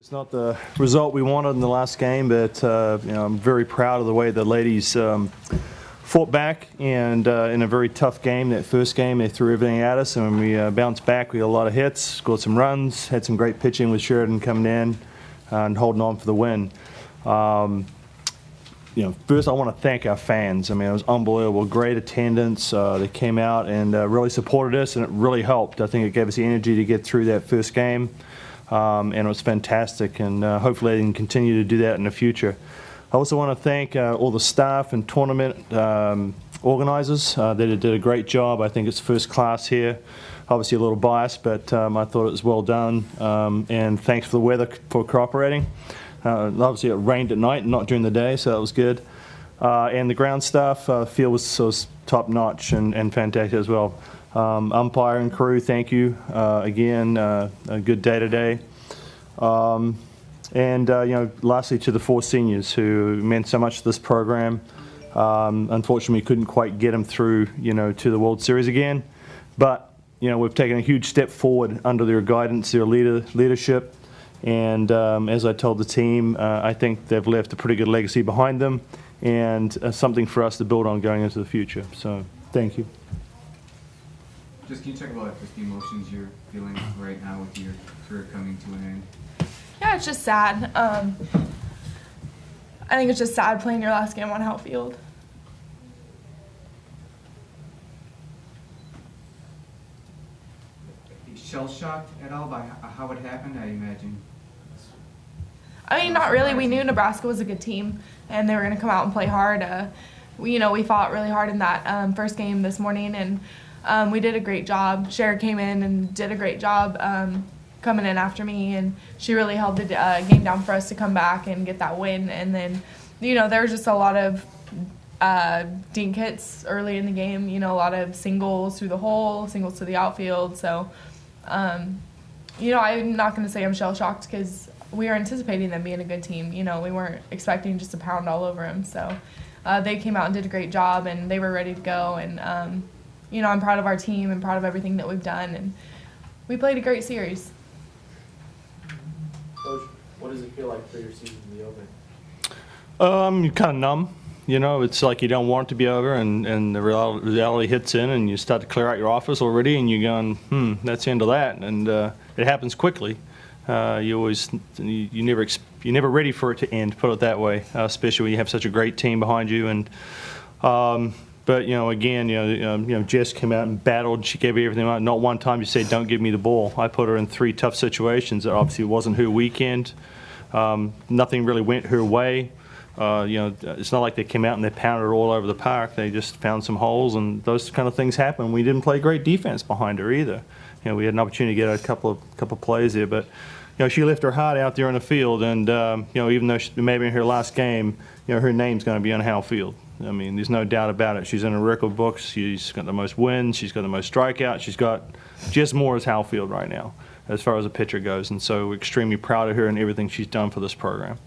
It's not the result we wanted in the last game, but I'm very proud of the way the ladies fought back, and in a very tough game, that first game, they threw everything at us, and when we bounced back, we got a lot of hits, scored some runs, had some great pitching with Sheridan coming in and holding on for the win. First I want to thank our fans. I mean, it was unbelievable, great attendance. They came out and really supported us, and it really helped. I think it gave us the energy to get through that first game. And it was fantastic, and hopefully they can continue to do that in the future. I also want to thank all the staff and tournament organizers. They did a great job. I think it's first class here. Obviously a little biased, but I thought it was well done. And thanks for the weather for cooperating. Obviously it rained at night and not during the day, so that was good. And the ground staff, field was top notch and fantastic as well. Umpire and crew, thank you again. A good day today. Lastly to the 4 seniors who meant so much to this program. Unfortunately, we couldn't quite get them through, to the World Series again. But we've taken a huge step forward under their guidance, their leadership, and as I told the team, I think they've left a pretty good legacy behind them, and something for us to build on going into the future. So, thank you. Just can you talk about just the emotions you're feeling right now with your career coming to an end? Yeah, it's just sad. I think it's just sad playing your last game on Outfield. Shell-shocked at all by how it happened, I imagine? I mean, not really. We knew Nebraska was a good team, and they were going to come out and play hard. We fought really hard in that first game this morning, and we did a great job. Cher came in and did a great job coming in after me, and she really held the game down for us to come back and get that win. And then, there was just a lot of dink hits early in the game, a lot of singles through the hole, singles to the outfield. So, I'm not going to say I'm shell-shocked because we were anticipating them being a good team. We weren't expecting just to pound all over them. So they came out and did a great job, and they were ready to go. And, I'm proud of our team and proud of everything that we've done. And we played a great series. Coach, what does it feel like for your season to be over? You're kind of numb. It's like you don't want it to be over, and the reality hits in, and you start to clear out your office already, and you're going, that's the end of that. And it happens quickly. You're never ready for it to end, put it that way, especially when you have such a great team behind you. And but again, Jess came out and battled. She gave everything out. Not one time you said, "Don't give me the ball." I put her in 3 tough situations. That obviously wasn't her weekend. Nothing really went her way. It's not like they came out and they pounded her all over the park. They just found some holes, and those kind of things happen. We didn't play great defense behind her either. We had an opportunity to get a couple of plays there, but she left her heart out there in the field, and even though she may be in her last game, her name's going to be on Hal Field. I mean, there's no doubt about it. She's in her record books. She's got the most wins. She's got the most strikeouts. She's got just more as Hal Field right now, as far as a pitcher goes. And so we're extremely proud of her and everything she's done for this program.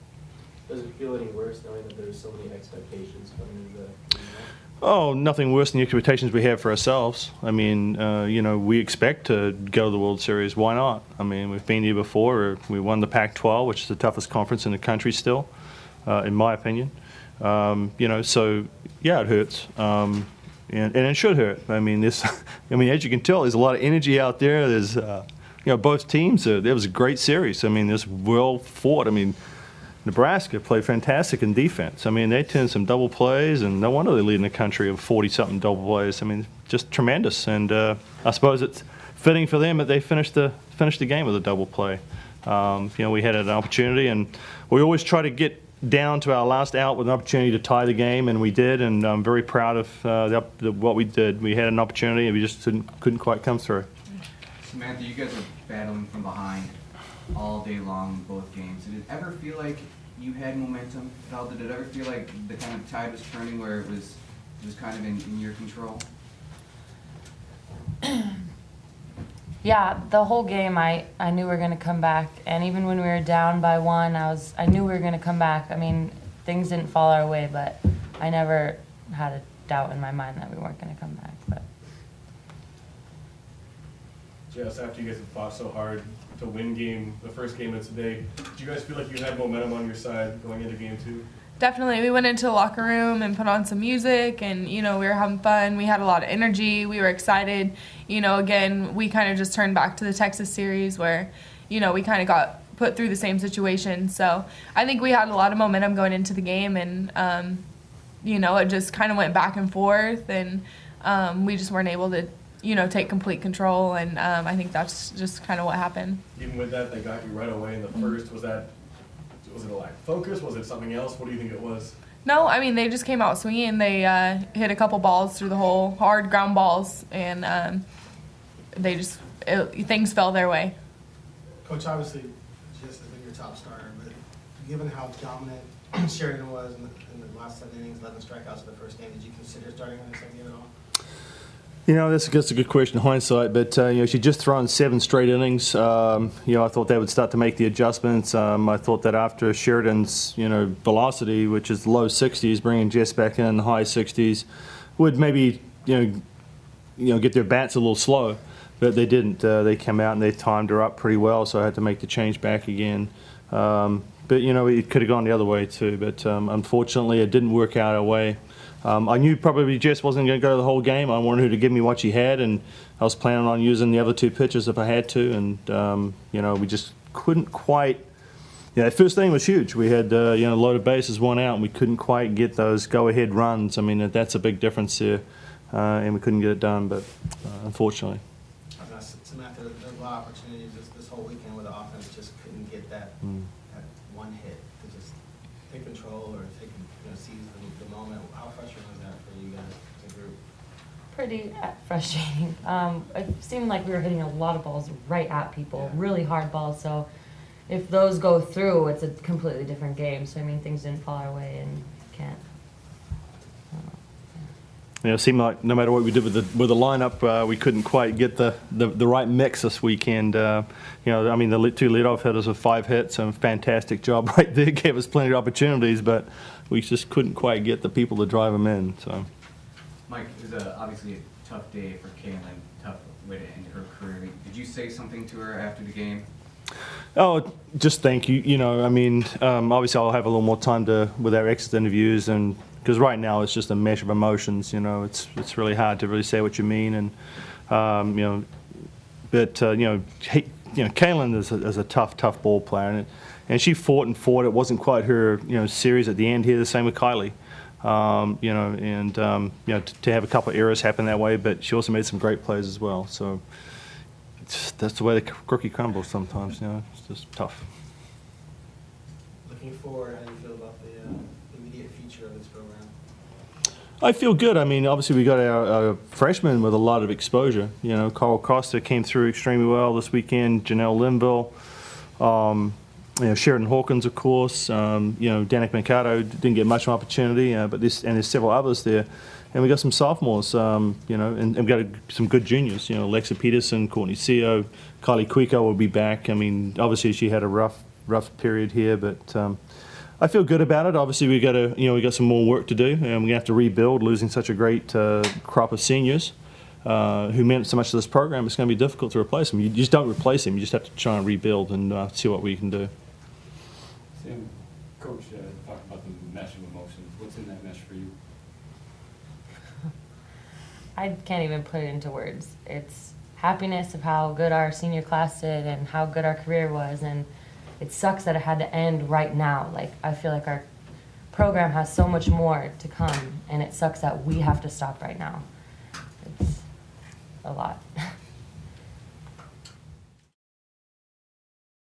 Does it feel any worse knowing that there's so many expectations coming into the Oh, nothing worse than the expectations we have for ourselves. I mean, we expect to go to the World Series. Why not? I mean, we've been here before. We won the Pac-12, which is the toughest conference in the country still, in my opinion. So yeah, it hurts, and it should hurt. I mean, as you can tell, there's a lot of energy out there. There's, both teams. There was a great series. I mean, this well fought. I mean, Nebraska played fantastic in defense. I mean, they turned some double plays, and no wonder they're leading the country of 40-something double plays. I mean, just tremendous. And I suppose it's fitting for them that they finished the game with a double play. We had an opportunity, and we always try to get down to our last out with an opportunity to tie the game, and we did. And I'm very proud of what we did. We had an opportunity, and we just couldn't quite come through. Samantha, you guys are battling from behind all day long in both games. Did it ever feel like you had momentum at all? Did it ever feel like the kind of tide was turning where it was kind of in your control? Yeah, the whole game I knew we were going to come back, and even when we were down by 1, I knew we were going to come back. I mean, things didn't fall our way, but I never had a doubt in my mind that we weren't going to come back. But Jess, after you guys have fought so hard to win the first game of today. Did you guys feel like you had momentum on your side going into game 2? Definitely. We went into the locker room and put on some music, and, we were having fun. We had a lot of energy. We were excited. Again, we kind of just turned back to the Texas series where, we kind of got put through the same situation. So I think we had a lot of momentum going into the game, and, it just kind of went back and forth, and we just weren't able to, take complete control, and I think that's just kind of what happened. Even with that, they got you right away in the first. Was it a lack of focus? Was it something else? What do you think it was? No, I mean, they just came out swinging. They hit a couple balls through the hole, hard ground balls, and things fell their way. Coach, obviously, Jess has been your top starter, but given how dominant Sheridan was in the last 7 innings, 11 strikeouts in the first game, did you consider starting her in the second game at all? That's a good question in hindsight, but she just thrown 7 straight innings. I thought they would start to make the adjustments. I thought that after Sheridan's velocity, which is low 60s, bringing Jess back in the high 60s, would maybe get their bats a little slow, but they didn't. They came out and they timed her up pretty well, so I had to make the change back again. But it could have gone the other way too. But unfortunately, it didn't work out our way. I knew probably Jess wasn't going to go the whole game. I wanted her to give me what she had, and I was planning on using the other 2 pitches if I had to. And we just couldn't quite. That first inning was huge. We had loaded bases, 1 out, and we couldn't quite get those go-ahead runs. I mean, that's a big difference here, and we couldn't get it done. But unfortunately. Samantha, there were a lot of opportunities this whole weekend where the offense just couldn't get that one hit to just take control or seize the moment. How frustrating was that for you guys as a group? Pretty frustrating. It seemed like we were hitting a lot of balls right at people, really hard balls. So if those go through, it's a completely different game. So, things didn't fall our way and can't. It seemed like no matter what we did with the lineup, we couldn't quite get the right mix this weekend. The 2 leadoff hitters with 5 hits, and fantastic job right there. Gave us plenty of opportunities, but we just couldn't quite get the people to drive them in. So, Mike, it was obviously a tough day for Kaylin, tough way to end her career. Did you say something to her after the game? Oh, just thank you. Obviously I'll have a little more time with our exit interviews, and because right now it's just a mesh of emotions. It's really hard to really say what you mean, and Kaylin is a tough ball player, and she fought. It wasn't quite her series at the end here. The same with Kylie. To have a couple of errors happen that way, but she also made some great plays as well. So that's the way the cookie crumbles sometimes. It's just tough. Looking forward, how do you feel about the immediate future of this program? I feel good. Obviously we got our freshmen with a lot of exposure. Carl Costa came through extremely well this weekend. Janelle Linville, Sheridan Hawkins, of course. Danica Mercado didn't get much opportunity, but there's several others there. And we got some sophomores, and we got some good juniors. Lexa Peterson, Courtney Seo, Kylie Quico will be back. Obviously she had a rough period here, but I feel good about it. Obviously we got some more work to do, and we have to rebuild. Losing such a great crop of seniors who meant so much to this program, it's going to be difficult to replace them. You just don't replace them. You just have to try and rebuild and see what we can do. Sam, Coach talked about the mesh of emotions. What's in that mesh for you? I can't even put it into words. It's happiness of how good our senior class did and how good our career was, and it sucks that it had to end right now. I feel like our program has so much more to come, and it sucks that we have to stop right now. It's a lot.